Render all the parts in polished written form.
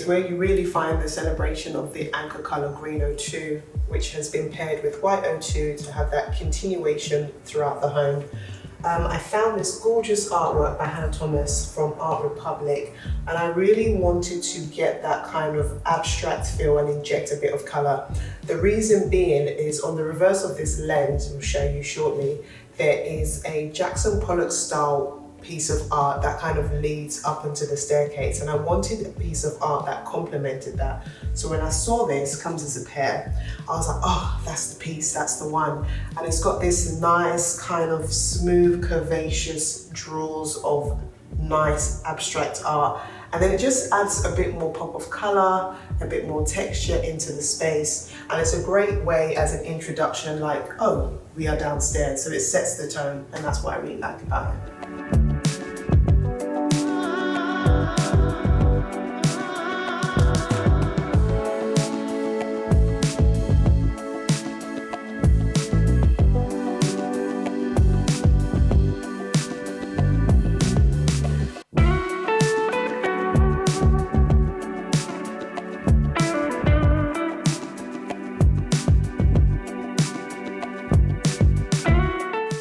is where you really find the celebration of the anchor colour green O2, which has been paired with white O2 to have that continuation throughout the home. I found this gorgeous artwork by Hannah Thomas from Art Republic, and I really wanted to get that kind of abstract feel and inject a bit of colour. The reason being is on the reverse of this lens, I'll show you shortly, there is a Jackson Pollock style piece of art that kind of leads up into the staircase, and I wanted a piece of art that complemented that. So when I saw this, comes as a pair, I was like, oh, that's the piece, that's the one. And it's got this nice kind of smooth, curvaceous draws of nice abstract art. And then it just adds a bit more pop of color, a bit more texture into the space. And it's a great way as an introduction, like, oh, we are downstairs. So it sets the tone, and that's what I really like about it.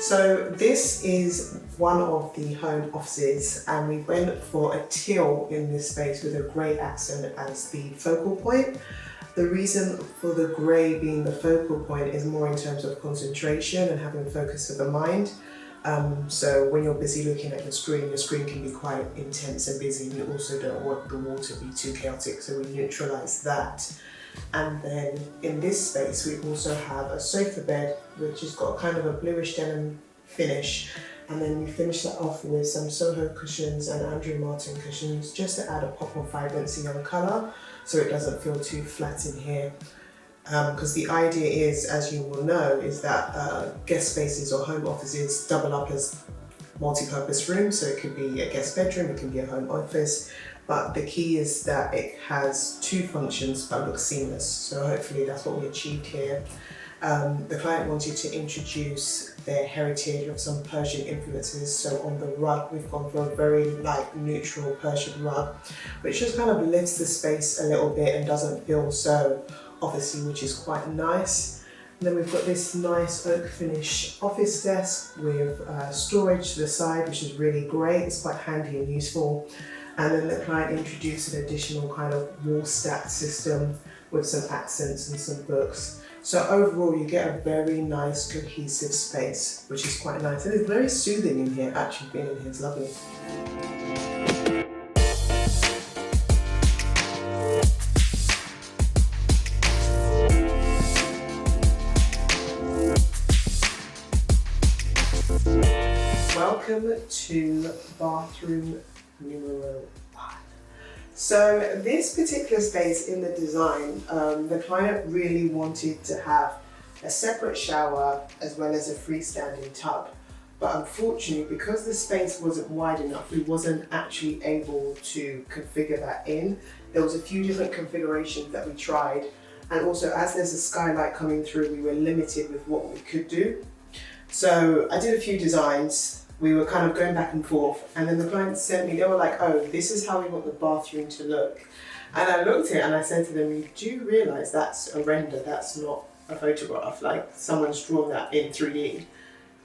So this is one of the home offices, and we went for a teal in this space with a grey accent as the focal point. The reason for the grey being the focal point is more in terms of concentration and having focus of the mind. So when you're busy looking at your screen can be quite intense and busy, and you also don't want the wall to be too chaotic, so we neutralise that. And then in this space we also have a sofa bed which has got kind of a bluish denim finish, and then we finish that off with some Soho cushions and Andrew Martin cushions just to add a pop of vibrancy and colour so it doesn't feel too flat in here. Because the idea is, as you will know, is that guest spaces or home offices double up as multi-purpose rooms, so it could be a guest bedroom, it can be a home office. But the key is that it has two functions but looks seamless. So hopefully that's what we achieved here. The client wanted to introduce their heritage of some Persian influences. So on the rug, we've gone for a very light neutral Persian rug, which just kind of lifts the space a little bit and doesn't feel so officey, which is quite nice. And then we've got this nice oak finish office desk with storage to the side, which is really great. It's quite handy and useful. And then the client introduced an additional kind of wall stack system with some accents and some books. So overall you get a very nice cohesive space, which is quite nice. And it's very soothing in here, actually being in here is lovely. Welcome to bathroom numero 1. So this particular space in the design, the client really wanted to have a separate shower as well as a freestanding tub. But unfortunately, because the space wasn't wide enough, we wasn't actually able to configure that in. There was a few different configurations that we tried. And also, as there's a skylight coming through, we were limited with what we could do. So I did a few designs. We were kind of going back and forth, and then the client sent me, they were like, oh, this is how we want the bathroom to look. And I looked at it and I said to them, you do realise that's a render, that's not a photograph, like someone's drawn that in 3D.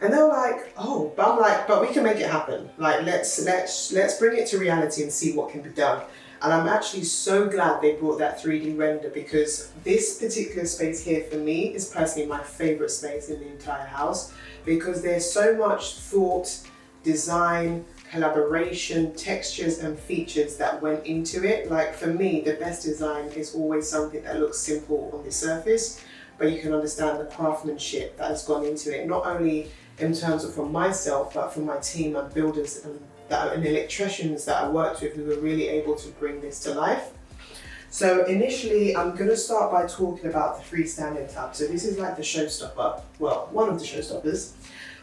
And they were like, oh, but I'm like, but we can make it happen. Like, let's bring it to reality and see what can be done. And I'm actually so glad they brought that 3D render, because this particular space here for me is personally my favourite space in the entire house, because there's so much thought, design, collaboration, textures and features that went into it. Like for me, the best design is always something that looks simple on the surface, but you can understand the craftsmanship that has gone into it, not only in terms of for myself, but for my team and builders and electricians that I worked with, who were really able to bring this to life. So initially, I'm going to start by talking about the freestanding tub. So this is like the showstopper, well, one of the showstoppers.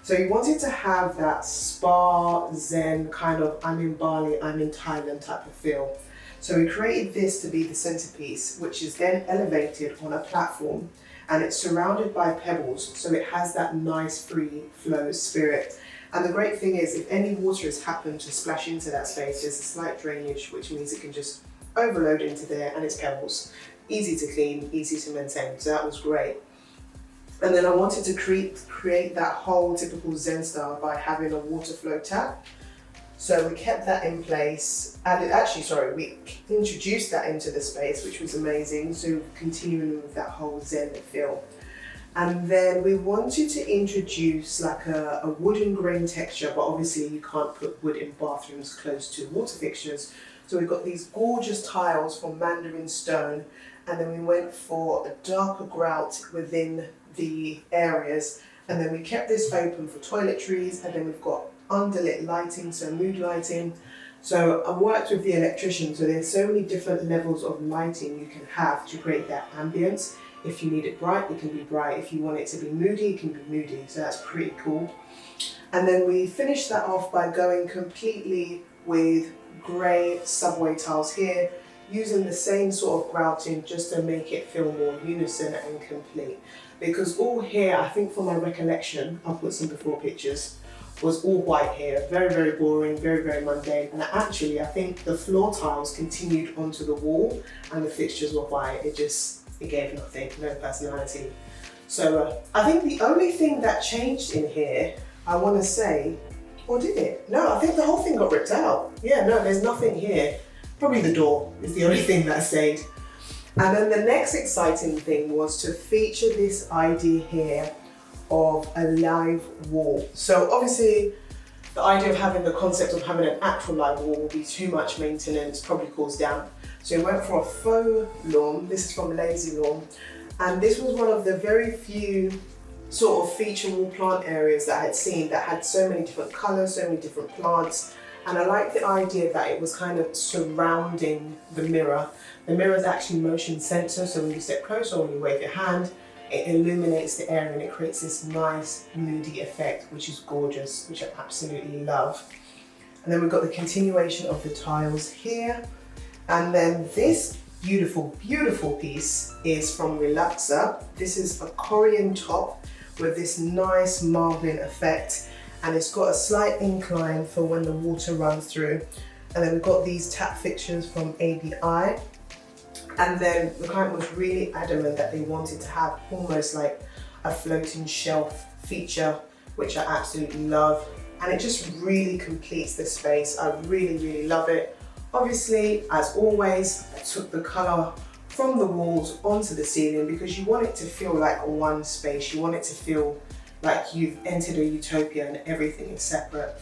So we wanted to have that spa, zen, kind of I'm in Bali, I'm in Thailand type of feel. So we created this to be the centerpiece, which is then elevated on a platform, and it's surrounded by pebbles, so it has that nice free flow spirit. And the great thing is, if any water has happened to splash into that space, there's a slight drainage, which means it can just overload into there, and it's pebbles. Easy to clean, easy to maintain, so that was great. And then I wanted to create that whole typical Zen style by having a water flow tap. So we kept that in place, and we introduced that into the space, which was amazing. So continuing with that whole Zen feel. And then we wanted to introduce like a wooden grain texture, but obviously you can't put wood in bathrooms close to water fixtures. So we've got these gorgeous tiles from Mandarin stone, and then we went for a darker grout within the areas, and then we kept this open for toiletries, and then we've got underlit lighting, so mood lighting. So I worked with the electrician, so there's so many different levels of lighting you can have to create that ambience. If you need it bright, it can be bright. If you want it to be moody, it can be moody. So that's pretty cool. And then we finished that off by going completely with grey subway tiles here, using the same sort of grouting just to make it feel more unison and complete. Because all here, I think from my recollection, I'll put some before pictures, was all white here. Very, very boring, very, very mundane. And actually, I think the floor tiles continued onto the wall and the fixtures were white. It gave nothing, no personality. So I think the only thing that changed in here, I want to say, or did it? No, I think the whole thing got ripped out. Yeah, no, there's nothing here. Probably the door is the only thing that stayed. And then the next exciting thing was to feature this idea here of a live wall. So obviously, the idea of having the concept of having an actual live wall will be too much maintenance, probably cause damp. So we went for a faux lawn. This is from Lazy Lawn. And this was one of the very few sort of feature wall plant areas that I had seen that had so many different colours, so many different plants. And I like the idea that it was kind of surrounding the mirror. The mirror is actually motion sensor, so when you step closer or when you wave your hand, it illuminates the area and it creates this nice moody effect, which is gorgeous, which I absolutely love. And then we've got the continuation of the tiles here. And then this beautiful, beautiful piece is from Relaxer. This is a Korean top with this nice marbling effect, and it's got a slight incline for when the water runs through. And then we've got these tap fixtures from ABI. And then the client was really adamant that they wanted to have almost like a floating shelf feature, which I absolutely love. And it just really completes the space. I really, really love it. Obviously, as always, I took the colour from the walls onto the ceiling because you want it to feel like one space. You want it to feel like you've entered a utopia and everything is separate.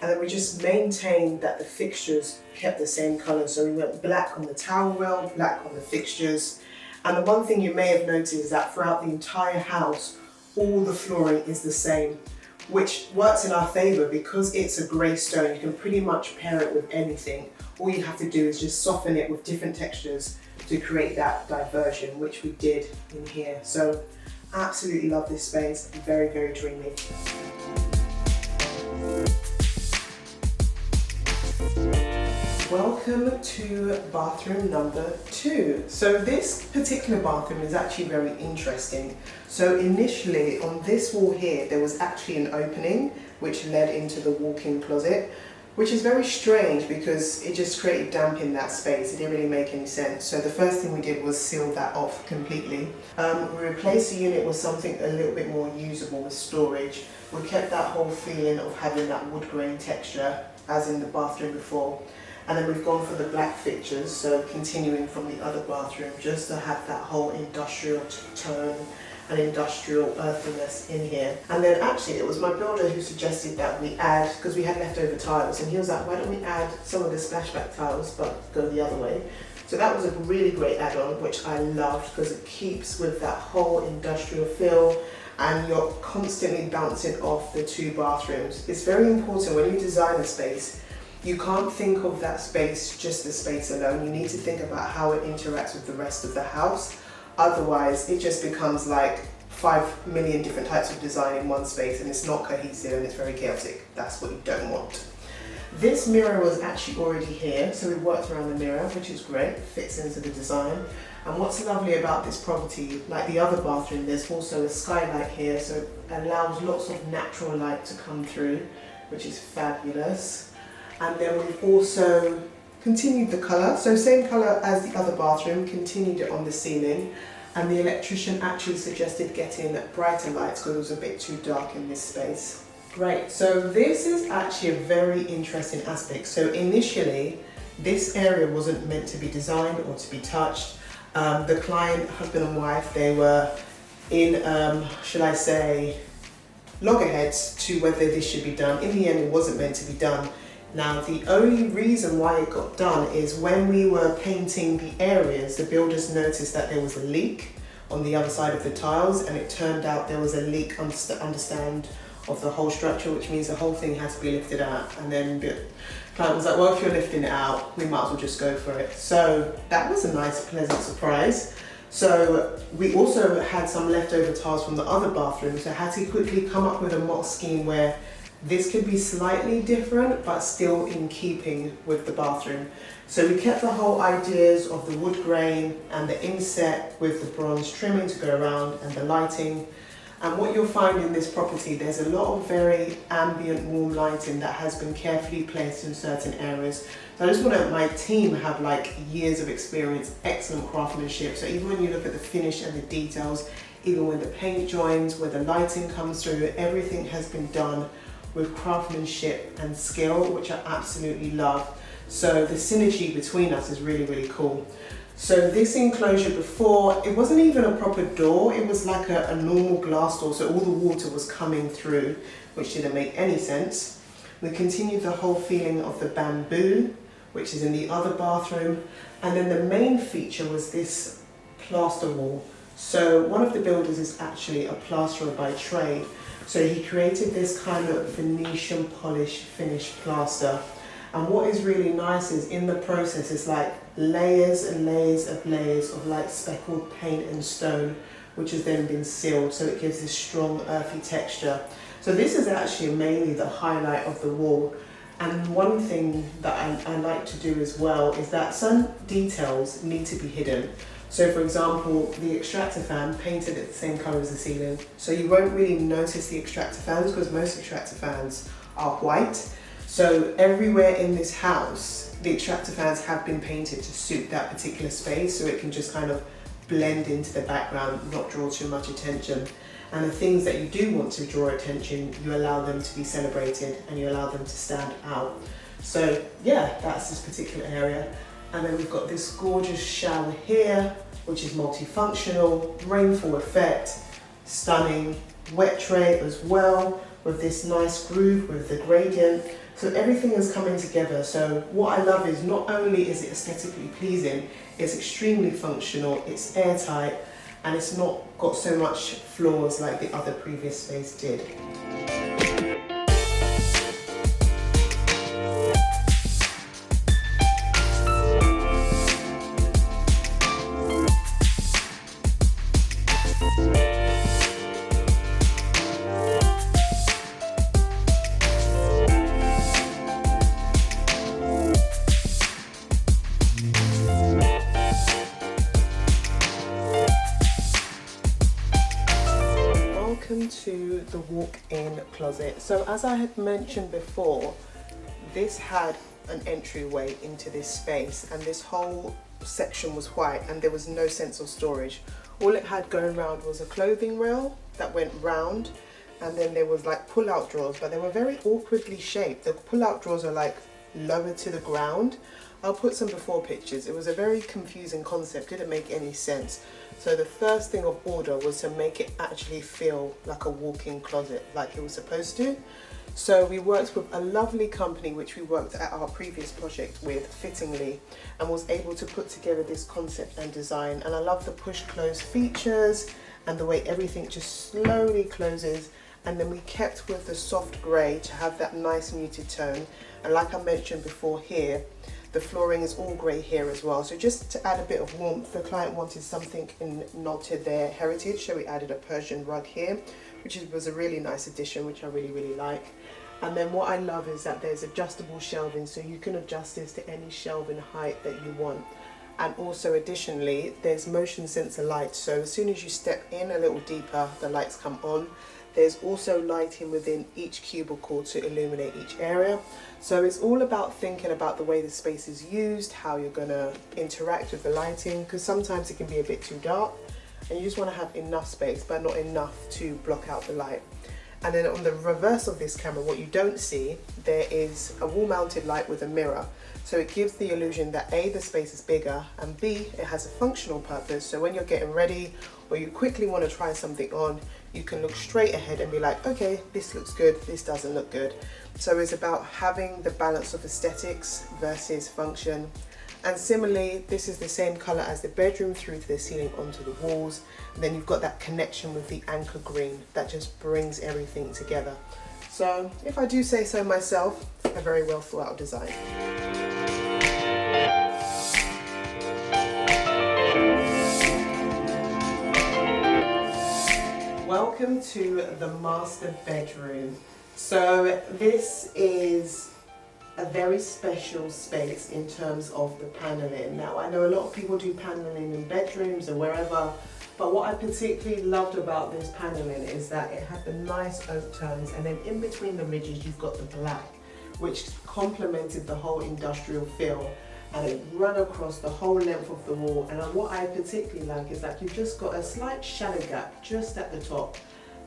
And then we just maintained that the fixtures kept the same colour. So we went black on the towel rail, black on the fixtures. And the one thing you may have noticed is that throughout the entire house, all the flooring is the same, which works in our favour because it's a grey stone. You can pretty much pair it with anything. All you have to do is just soften it with different textures to create that diversion, which we did in here. So absolutely love this space, very, very dreamy. Welcome to bathroom number 2. So this particular bathroom is actually very interesting. So initially on this wall here, there was actually an opening which led into the walk-in closet, which is very strange because it just created damp in that space. It didn't really make any sense. So the first thing we did was seal that off completely. We replaced the unit with something a little bit more usable with storage. We kept that whole feeling of having that wood grain texture as in the bathroom before. And then we've gone for the black fixtures, so continuing from the other bathroom, just to have that whole industrial tone and industrial earthiness in here. And then actually it was my builder who suggested that we add, because we had leftover tiles, and he was like, why don't we add some of the splashback tiles but go the other way. So that was a really great add-on, which I loved because it keeps with that whole industrial feel and you're constantly bouncing off the two bathrooms. It's very important when you design a space, you can't think of that space just the space alone. You need to think about how it interacts with the rest of the house. Otherwise, it just becomes like 5 million different types of design in one space and it's not cohesive and it's very chaotic. That's what you don't want. This mirror was actually already here, so we worked around the mirror, which is great, fits into the design. And what's lovely about this property, like the other bathroom, there's also a skylight here, so it allows lots of natural light to come through, which is fabulous. And then we've also continued the colour, so same colour as the other bathroom, continued it on the ceiling, and the electrician actually suggested getting brighter lights because it was a bit too dark in this space. Great, so this is actually a very interesting aspect. So initially, this area wasn't meant to be designed or to be touched. The client, husband and wife, they were in, should I say, loggerheads to whether this should be done. In the end, it wasn't meant to be done. Now, the only reason why it got done is when we were painting the areas, the builders noticed that there was a leak on the other side of the tiles, and it turned out there was a leak understand of the whole structure, which means the whole thing had to be lifted out. And then the client was like, well, if you're lifting it out, we might as well just go for it. So that was a nice, pleasant surprise. So we also had some leftover tiles from the other bathroom, so I had to quickly come up with a model scheme where this could be slightly different, but still in keeping with the bathroom. So we kept the whole ideas of the wood grain and the inset with the bronze trimming to go around and the lighting. And what you'll find in this property, there's a lot of very ambient, warm lighting that has been carefully placed in certain areas. So I just want my team have like years of experience, excellent craftsmanship. So even when you look at the finish and the details, even when the paint joins, where the lighting comes through, everything has been done with craftsmanship and skill, which I absolutely love. So the synergy between us is really, really cool. So this enclosure before, it wasn't even a proper door, it was like a normal glass door, so all the water was coming through, which didn't make any sense. We continued the whole feeling of the bamboo, which is in the other bathroom, and then the main feature was this plaster wall. So one of the builders is actually a plasterer by trade, so he created this kind of Venetian polished finished plaster. And what is really nice is in the process, it's like layers and layers of like speckled paint and stone, which has then been sealed, so it gives this strong earthy texture. So this is actually mainly the highlight of the wall. And one thing that I like to do as well is that some details need to be hidden. So for example, the extractor fan painted it the same colour as the ceiling. So you won't really notice the extractor fans because most extractor fans are white. So everywhere in this house, the extractor fans have been painted to suit that particular space, so it can just kind of blend into the background, not draw too much attention. And the things that you do want to draw attention, you allow them to be celebrated and you allow them to stand out. So yeah, that's this particular area. And then we've got this gorgeous shower here, which is multifunctional, rainfall effect, stunning, wet tray as well, with this nice groove with the gradient. So everything is coming together. So what I love is not only is it aesthetically pleasing, it's extremely functional, it's airtight, and it's not got so much flaws like the other previous space did. To the walk-in closet. So as I had mentioned before, this had an entryway into this space, and this whole section was white and there was no sense of storage. All it had going round was a clothing rail that went round, and then there was like pull-out drawers, but they were very awkwardly shaped. The pull-out drawers are like lower to the ground. I'll put some before pictures. It was a very confusing concept, didn't make any sense. So the first thing of order was to make it actually feel like a walk-in closet, like it was supposed to. So we worked with a lovely company which we worked at our previous project with, Fittingly, and was able to put together this concept and design. And I love the push close features and the way everything just slowly closes. And then we kept with the soft grey to have that nice muted tone. And like I mentioned before here, the flooring is all grey here as well. So just to add a bit of warmth, the client wanted something in nod to their heritage. So we added a Persian rug here, which was a really nice addition, which I really, really like. And then what I love is that there's adjustable shelving, so you can adjust this to any shelving height that you want. And also additionally, there's motion sensor lights. So as soon as you step in a little deeper, the lights come on. There's also lighting within each cubicle to illuminate each area. So it's all about thinking about the way the space is used, how you're going to interact with the lighting, because sometimes it can be a bit too dark and you just want to have enough space but not enough to block out the light. And then on the reverse of this camera, what you don't see, there is a wall mounted light with a mirror. So it gives the illusion that A, the space is bigger, and B, it has a functional purpose. So when you're getting ready or you quickly want to try something on, you can look straight ahead and be like, okay, this looks good, this doesn't look good. So it's about having the balance of aesthetics versus function. And similarly, this is the same color as the bedroom through to the ceiling onto the walls. And then you've got that connection with the anchor green that just brings everything together. So if I do say so myself, a very well thought out design. Welcome to the master bedroom. So this is a very special space in terms of the paneling. Now I know a lot of people do paneling in bedrooms or wherever, but what I particularly loved about this paneling is that it had the nice oak tones, and then in between the ridges you've got the black, which complemented the whole industrial feel, and it ran across the whole length of the wall. And what I particularly like is that you've just got a slight shadow gap just at the top.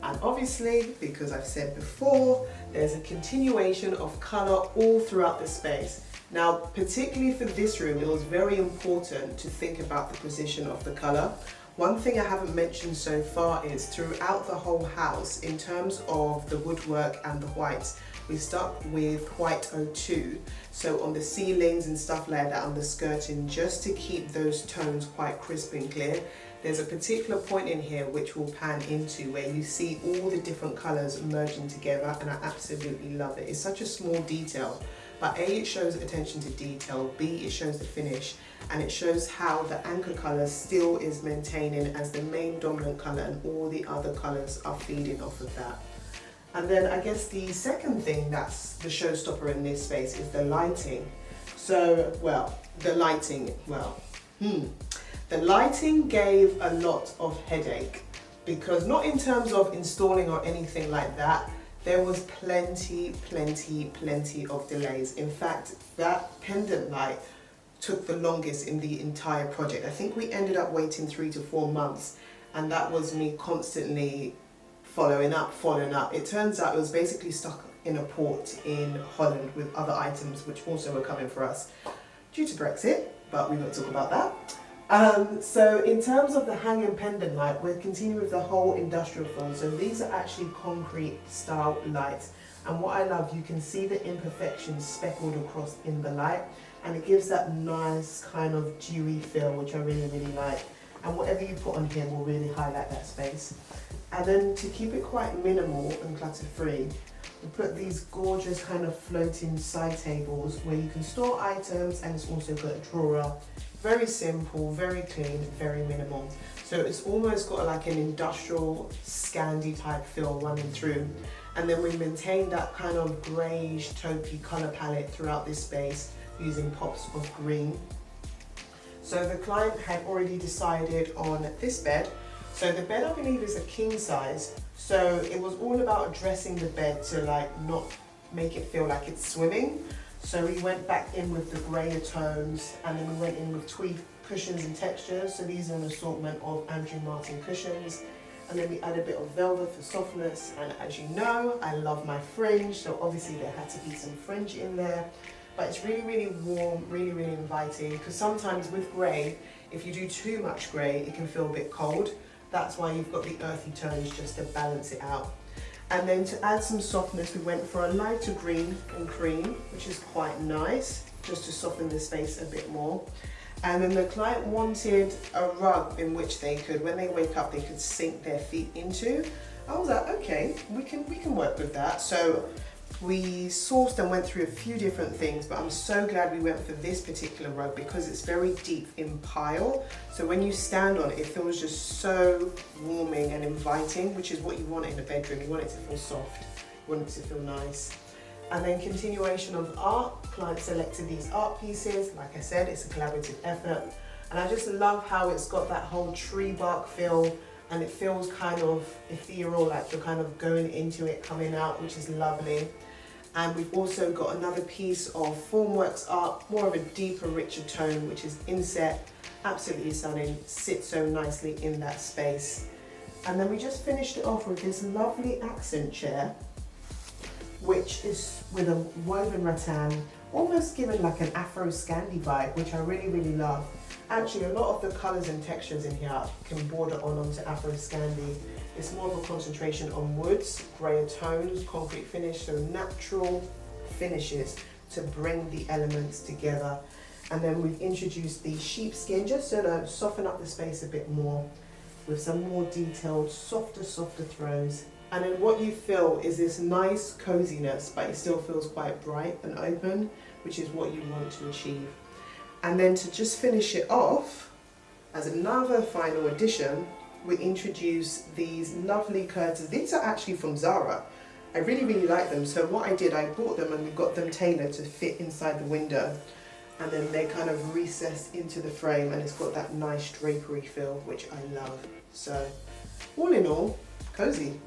And obviously, because I've said before, there's a continuation of colour all throughout the space. Now, particularly for this room, it was very important to think about the position of the colour. One thing I haven't mentioned so far is throughout the whole house, in terms of the woodwork and the whites, we stuck with white 02. So on the ceilings and stuff like that, on the skirting, just to keep those tones quite crisp and clear. There's a particular point in here which we'll pan into where you see all the different colours merging together, and I absolutely love it. It's such a small detail, but A, it shows attention to detail, B, it shows the finish, and it shows how the anchor colour still is maintaining as the main dominant colour, and all the other colours are feeding off of that. And then I guess the second thing that's the showstopper in this space is the lighting. So, the lighting gave a lot of headache, because not in terms of installing or anything like that, there was plenty of delays. In fact, that pendant light took the longest in the entire project. I think we ended up waiting 3 to 4 months, and that was me constantly following up. It turns out it was basically stuck in a port in Holland with other items which also were coming for us due to Brexit, but we won't talk about that. So in terms of the hanging pendant light, we're continuing with the whole industrial feel. So these are actually concrete style lights, and what I love, you can see the imperfections speckled across in the light, and it gives that nice kind of dewy feel, which I really like. And whatever you put on here will really highlight that space. And then to keep it quite minimal and clutter free, we put these gorgeous kind of floating side tables where you can store items, and it's also got a drawer. Very simple, very clean, very minimal. So it's almost got like an industrial Scandi type feel running through. And then we maintain that kind of greyish taupey colour palette throughout this space using pops of green. So the client had already decided on this bed. So the bed, I believe, is a king size. So it was all about addressing the bed to like not make it feel like it's swimming. So we went back in with the greyer tones, and then we went in with tweed cushions and textures. So these are an assortment of Andrew Martin cushions. And then we add a bit of velvet for softness. And as you know, I love my fringe. So obviously there had to be some fringe in there. But it's really warm, really inviting. Because sometimes with grey, if you do too much grey, it can feel a bit cold. That's why you've got the earthy tones just to balance it out. And then to add some softness, we went for a lighter green and cream, which is quite nice, just to soften the space a bit more. And then the client wanted a rug in which they could, when they wake up, they could sink their feet into. I was like, okay, we can work with that. So we sourced and went through a few different things, but I'm so glad we went for this particular rug because it's very deep in pile. So when you stand on it, it feels just so warming and inviting, which is what you want in a bedroom. You want it to feel soft, you want it to feel nice. And then continuation of art, client selected these art pieces. Like I said, it's a collaborative effort. And I just love how it's got that whole tree bark feel, and it feels kind of ethereal, like you're kind of going into it, coming out, which is lovely. And we've also got another piece of Formworks art, more of a deeper, richer tone, which is inset, absolutely stunning, sits so nicely in that space. And then we just finished it off with this lovely accent chair, which is with a woven rattan, almost giving like an Afro-Scandi vibe, which I really, really love. Actually, a lot of the colours and textures in here can border onto Afro-Scandi. It's more of a concentration on woods, grayer tones, concrete finish, so natural finishes to bring the elements together. And then we've introduced the sheepskin just to soften up the space a bit more with some more detailed, softer throws. And then what you feel is this nice coziness, but it still feels quite bright and open, which is what you want to achieve. And then to just finish it off, as another final addition, we introduce these lovely curtains. These are actually from Zara. I really, really like them. So what I did, I bought them and we got them tailored to fit inside the window. And then they kind of recess into the frame, and it's got that nice drapery feel, which I love. So all in all, cozy.